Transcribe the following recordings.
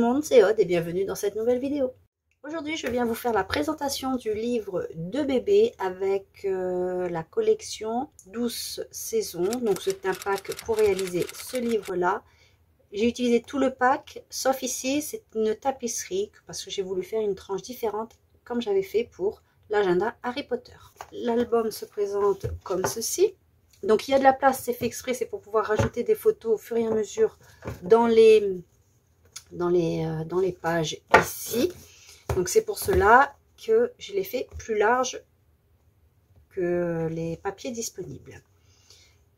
monde, c'est Aude et bienvenue dans cette nouvelle vidéo. Aujourd'hui, je viens vous faire la présentation du livre de bébé avec la collection 12 saisons. Donc c'est un pack pour réaliser ce livre-là. J'ai utilisé tout le pack, sauf ici, c'est une tapisserie parce que j'ai voulu faire une tranche différente comme j'avais fait pour l'agenda Harry Potter. L'album se présente comme ceci. Donc il y a de la place, c'est fait exprès, c'est pour pouvoir rajouter des photos au fur et à mesure dans les pages ici. Donc c'est pour cela que je l'ai fait plus large que les papiers disponibles.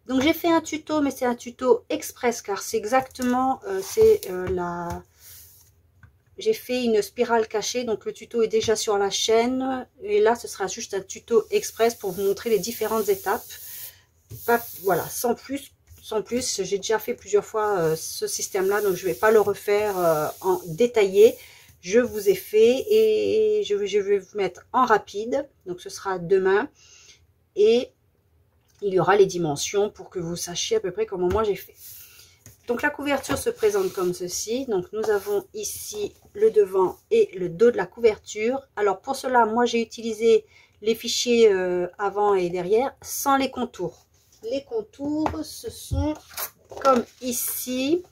Donc j'ai fait un tuto, mais c'est un tuto express car c'est exactement j'ai fait une spirale cachée, donc le tuto est déjà sur la chaîne et là ce sera juste un tuto express pour vous montrer les différentes étapes. Voilà, sans plus, j'ai déjà fait plusieurs fois ce système-là, donc je ne vais pas le refaire en détaillé. Je vous ai fait et je vais vous mettre en rapide, donc ce sera demain. Et il y aura les dimensions pour que vous sachiez à peu près comment moi j'ai fait. Donc la couverture se présente comme ceci. Donc nous avons ici le devant et le dos de la couverture. Alors pour cela, moi j'ai utilisé les fichiers avant et derrière sans les contours. Les contours, ce sont comme ici.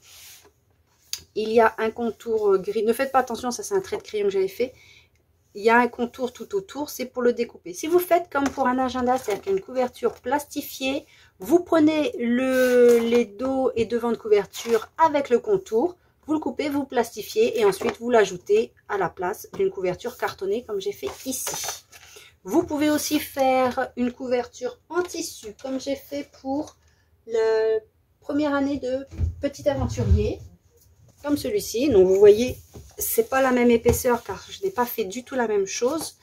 Il y a un contour gris. Ne faites pas attention, ça c'est un trait de crayon que j'avais fait. Il y a un contour tout autour, c'est pour le découper. Si vous faites comme pour un agenda, c'est-à-dire une couverture plastifiée, vous prenez les dos et devant de couverture avec le contour, vous le coupez, vous plastifiez et ensuite vous l'ajoutez à la place d'une couverture cartonnée comme j'ai fait ici. Vous pouvez aussi faire une couverture en tissu comme j'ai fait pour la première année de Petit Aventurier, comme celui-ci. Donc vous voyez, c'est pas la même épaisseur car je n'ai pas fait du tout la même chose.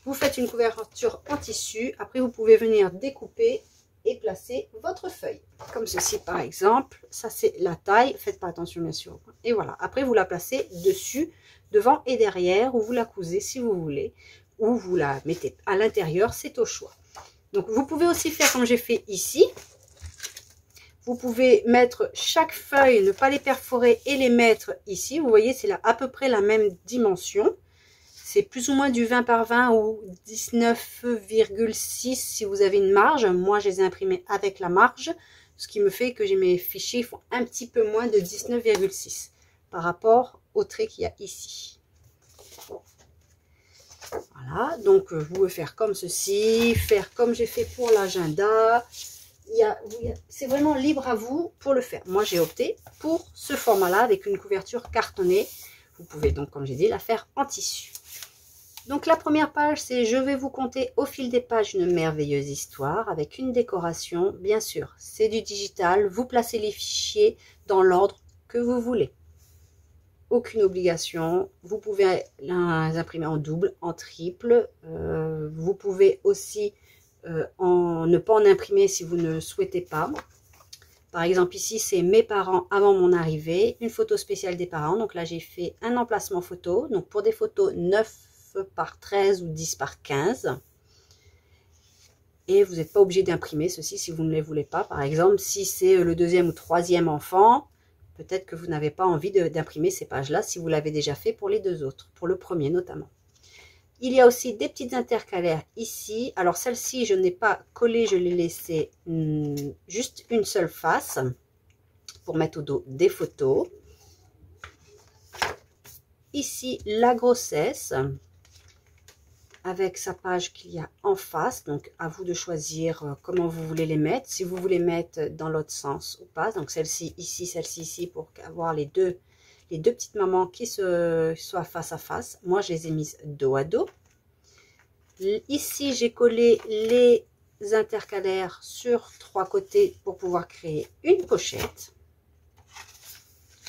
Vous faites une couverture en tissu, après vous pouvez venir découper et placer votre feuille comme ceci par exemple. Ça c'est la taille, faites pas attention bien sûr. Et voilà, après vous la placez dessus, devant et derrière, ou vous la cousez si vous voulez, ou vous la mettez à l'intérieur, c'est au choix. Donc vous pouvez aussi faire comme j'ai fait ici. Vous pouvez mettre chaque feuille, ne pas les perforer et les mettre ici. Vous voyez, c'est à peu près la même dimension. C'est plus ou moins du 20 par 20 ou 19,6 si vous avez une marge. Moi, je les ai imprimés avec la marge, ce qui me fait que mes fichiers font un petit peu moins de 19,6 par rapport au trait qu'il y a ici. Voilà, donc vous pouvez faire comme ceci, faire comme j'ai fait pour l'agenda. C'est vraiment libre à vous pour le faire. Moi, j'ai opté pour ce format-là avec une couverture cartonnée. Vous pouvez donc, comme j'ai dit, la faire en tissu. Donc, la première page, c'est « Je vais vous conter au fil des pages une merveilleuse histoire avec une décoration. » Bien sûr, c'est du digital. Vous placez les fichiers dans l'ordre que vous voulez. Aucune obligation. Vous pouvez les imprimer en double, en triple. Vous pouvez aussi ne pas en imprimer si vous ne souhaitez pas. Par exemple ici c'est mes parents avant mon arrivée, une photo spéciale des parents. Donc là j'ai fait un emplacement photo, donc pour des photos 9 par 13 ou 10 par 15. Et vous n'êtes pas obligé d'imprimer ceci si vous ne les voulez pas. Par exemple si c'est le deuxième ou troisième enfant, peut-être que vous n'avez pas envie d'imprimer ces pages là si vous l'avez déjà fait pour les deux autres, pour le premier notamment. Il y a aussi des petites intercalaires ici. Alors celle-ci, je n'ai pas collé, je l'ai laissé juste une seule face pour mettre au dos des photos. Ici, la grossesse avec sa page qu'il y a en face. Donc à vous de choisir comment vous voulez les mettre. Si vous voulez mettre dans l'autre sens ou pas. Donc celle-ci ici pour avoir les deux petites mamans qui soient face à face. Moi, je les ai mises dos à dos. Ici, j'ai collé les intercalaires sur 3 côtés pour pouvoir créer une pochette.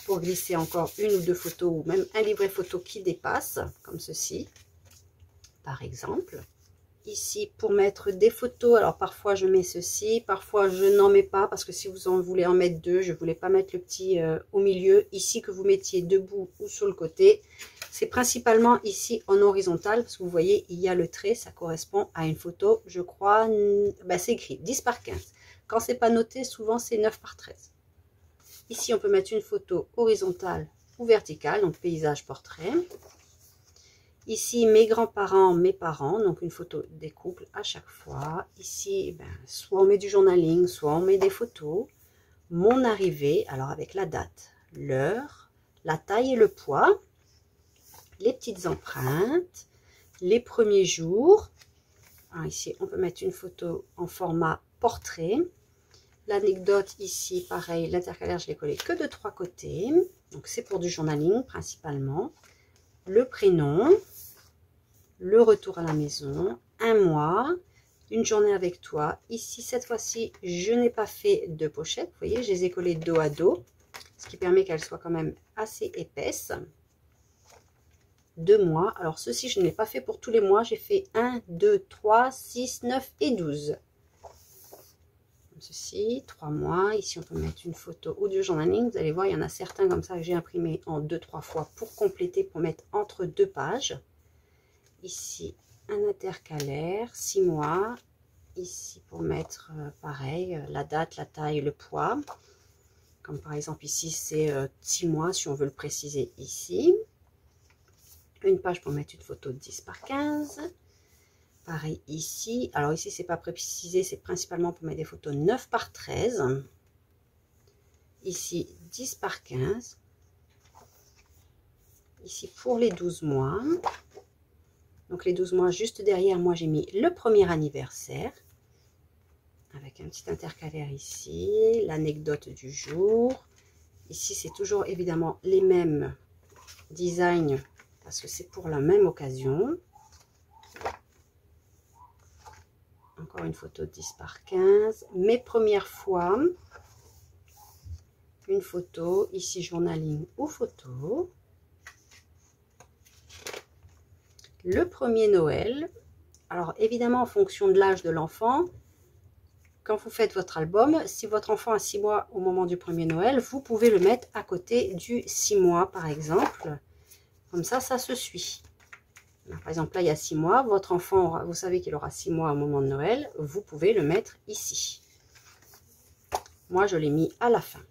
Pour glisser encore une ou 2 photos ou même un livret photo qui dépasse, comme ceci, par exemple. Ici, pour mettre des photos, alors parfois je mets ceci, parfois je n'en mets pas parce que si vous en voulez en mettre 2, je ne voulais pas mettre le petit au milieu. Ici, que vous mettiez debout ou sur le côté. C'est principalement ici en horizontal parce que vous voyez, il y a le trait, ça correspond à une photo, je crois, c'est écrit 10 par 15. Quand c'est pas noté, souvent c'est 9 par 13. Ici, on peut mettre une photo horizontale ou verticale, donc paysage, portrait. Ici, mes grands-parents, mes parents, donc une photo des couples à chaque fois. Ici, soit on met du journaling, soit on met des photos. Mon arrivée, alors avec la date, l'heure, la taille et le poids, les petites empreintes, les premiers jours. Alors ici, on peut mettre une photo en format portrait. L'anecdote ici, pareil, l'intercalaire, je l'ai collé que de 3 côtés. Donc, c'est pour du journaling principalement. Le prénom, le retour à la maison, un mois, une journée avec toi. Ici, cette fois-ci, je n'ai pas fait de pochette. Vous voyez, je les ai collées dos à dos, ce qui permet qu'elles soient quand même assez épaisses. 2 mois. Alors, ceci, je ne l'ai pas fait pour tous les mois. J'ai fait 1, 2, 3, 6, 9 et 12. Ceci, 3 mois. Ici, on peut mettre une photo ou du journaling. Vous allez voir, il y en a certains comme ça que j'ai imprimé en 2-3 fois pour compléter, pour mettre entre 2 pages. Ici, un intercalaire, 6 mois. Ici, pour mettre, pareil, la date, la taille, le poids. Comme par exemple, ici, c'est 6 mois, si on veut le préciser ici. Une page pour mettre une photo de 10 par 15. Pareil ici. Alors ici, c'est pas précisé, c'est principalement pour mettre des photos 9 par 13. Ici, 10 par 15. Ici, pour les 12 mois. Donc, les 12 mois, juste derrière, moi, j'ai mis le premier anniversaire. Avec un petit intercalaire ici. L'anecdote du jour. Ici, c'est toujours évidemment les mêmes designs parce que c'est pour la même occasion. Encore une photo 10 par 15. Mes premières fois. Une photo. Ici, journaling ou photo. Le premier Noël. Alors, évidemment, en fonction de l'âge de l'enfant, quand vous faites votre album, si votre enfant a 6 mois au moment du premier Noël, vous pouvez le mettre à côté du 6 mois, par exemple. Comme ça, ça se suit. Alors, par exemple, là, il y a 6 mois. Votre enfant, vous savez qu'il aura 6 mois au moment de Noël. Vous pouvez le mettre ici. Moi, je l'ai mis à la fin.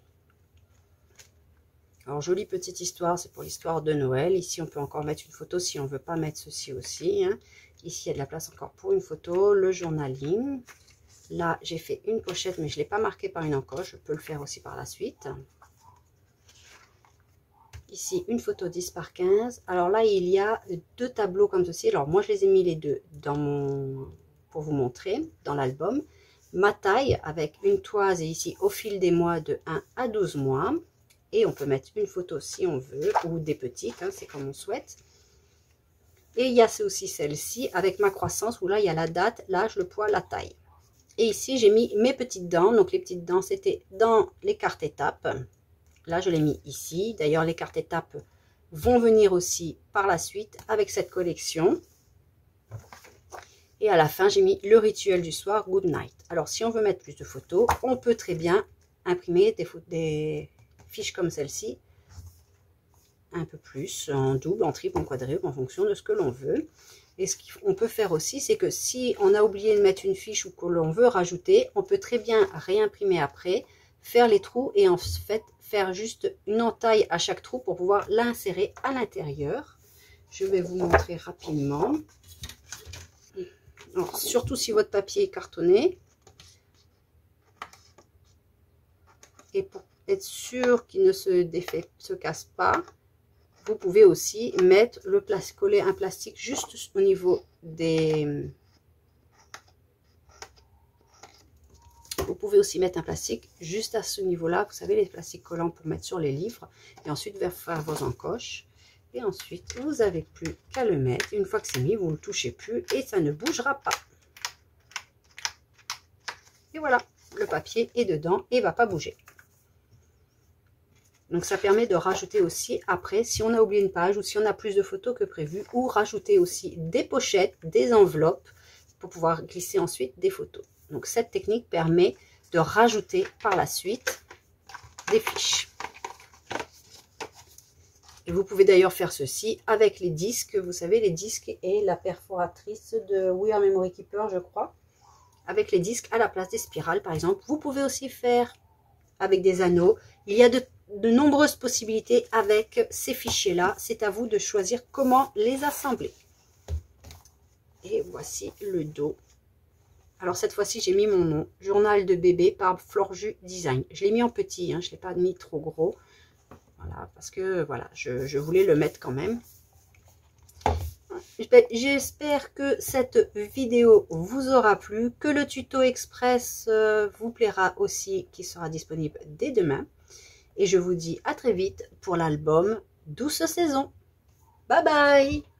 Alors, jolie petite histoire, c'est pour l'histoire de Noël. Ici, on peut encore mettre une photo si on ne veut pas mettre ceci aussi. Hein. Ici, il y a de la place encore pour une photo. Le journaling. Là, j'ai fait une pochette, mais je ne l'ai pas marqué par une encoche. Je peux le faire aussi par la suite. Ici, une photo 10 par 15. Alors là, il y a 2 tableaux comme ceci. Alors, moi, je les ai mis les deux pour vous montrer dans l'album. Ma taille avec une toise et ici, au fil des mois, de 1 à 12 mois. Et on peut mettre une photo si on veut, ou des petites, hein, c'est comme on souhaite. Et il y a aussi celle-ci avec ma croissance, où là, il y a la date, l'âge, le poids, la taille. Et ici, j'ai mis mes petites dents. Donc, les petites dents, c'était dans les cartes étapes. Là, je l'ai mis ici. D'ailleurs, les cartes étapes vont venir aussi par la suite avec cette collection. Et à la fin, j'ai mis le rituel du soir, Good Night. Alors, si on veut mettre plus de photos, on peut très bien imprimer des fiches comme celle-ci. Un peu plus, en double, en triple, en quadruple, en fonction de ce que l'on veut. Et ce qu'on peut faire aussi, c'est que si on a oublié de mettre une fiche ou que l'on veut rajouter, on peut très bien réimprimer après, faire les trous et en fait faire juste une entaille à chaque trou pour pouvoir l'insérer à l'intérieur. Je vais vous montrer rapidement. Alors, surtout si votre papier est cartonné. Et pour être sûr qu'il ne se casse pas, vous pouvez aussi mettre coller un plastique juste au niveau des... Vous pouvez aussi mettre un plastique juste à ce niveau-là. Vous savez, les plastiques collants pour mettre sur les livres. Et ensuite, faire vos encoches. Et ensuite, vous n'avez plus qu'à le mettre. Une fois que c'est mis, vous ne le touchez plus et ça ne bougera pas. Et voilà, le papier est dedans et ne va pas bouger. Donc, ça permet de rajouter aussi après, si on a oublié une page ou si on a plus de photos que prévu, ou rajouter aussi des pochettes, des enveloppes pour pouvoir glisser ensuite des photos. Donc, cette technique permet de rajouter par la suite des fiches. Et vous pouvez d'ailleurs faire ceci avec les disques, vous savez, les disques et la perforatrice de We Are Memory Keeper, je crois. Avec les disques à la place des spirales, par exemple. Vous pouvez aussi faire avec des anneaux. Il y a de nombreuses possibilités avec ces fichiers-là. C'est à vous de choisir comment les assembler. Et voici le dos. Alors cette fois-ci, j'ai mis mon nom, Journal de bébé par Florju Design. Je l'ai mis en petit, hein, je ne l'ai pas mis trop gros. Voilà, parce que voilà, je voulais le mettre quand même. J'espère que cette vidéo vous aura plu, que le tuto express vous plaira aussi, qui sera disponible dès demain. Et je vous dis à très vite pour l'album Douce Saison. Bye bye!